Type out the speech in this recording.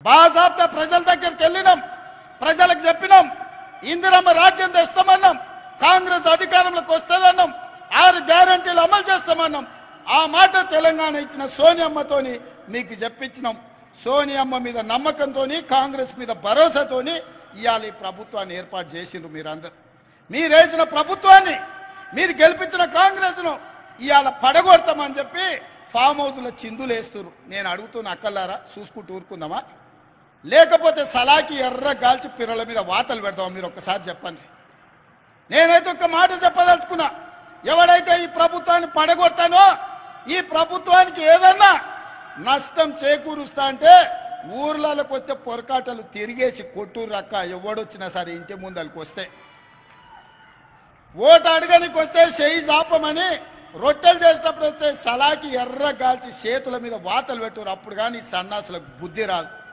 బాజాబ్తా ప్రజల దగ్గరికి వెళ్ళినాం, ప్రజలకు చెప్పినాం, ఇందిరమ్మ రాజ్యం తెస్తామన్నాం, కాంగ్రెస్ అధికారంలోకి వస్తుందన్నాం, 6 గ్యారంటీలు అమలు చేస్తామన్నాం. ఆ మాట తెలంగాణ ఇచ్చిన సోనియమ్మతోని మీకు చెప్పించినాం. సోనియమ్మ మీద నమ్మకంతోని, కాంగ్రెస్ మీద భరోసాతోని ఇవాళ ఈ ప్రభుత్వాన్ని ఏర్పాటు చేసిండ్రు. మీరందరూ మీరు వేసిన ప్రభుత్వాన్ని, మీరు గెలిపించిన కాంగ్రెస్ను ఇవాళ పడగొడతామని చెప్పి ఫామ్ హౌస్లో చిందులు వేస్తున్నారు. నేను అడుగుతున్న అక్కలారా, చూసుకుంటూ ఊరుకుందామా, లేకపోతే సలాకి ఎర్ర గాల్చి పిర్రల మీద వాతలు పెడతామా? మీరు ఒక్కసారి చెప్పండి. నేనైతే ఒక మాట చెప్పదలుచుకున్నా, ఎవడైతే ఈ ప్రభుత్వాన్ని పడగొడతానో, ఈ ప్రభుత్వానికి ఏదన్నా నష్టం చేకూరుస్తా అంటే ఊర్లలోకి వస్తే పొరకాటలు తిరిగేసి కొట్టూరు రక్క, ఎవడొచ్చినా సరే ఇంటి ముందరికి వస్తే, ఓటు అడగనికి వస్తే చేయి జాపమని రొట్టెలు చేసేటప్పుడు వస్తే సలాకి ఎర్ర గాల్చి చేతుల మీద వాతలు పెట్టారు. అప్పుడు కానీ సన్నాసులకు బుద్ధి రాదు.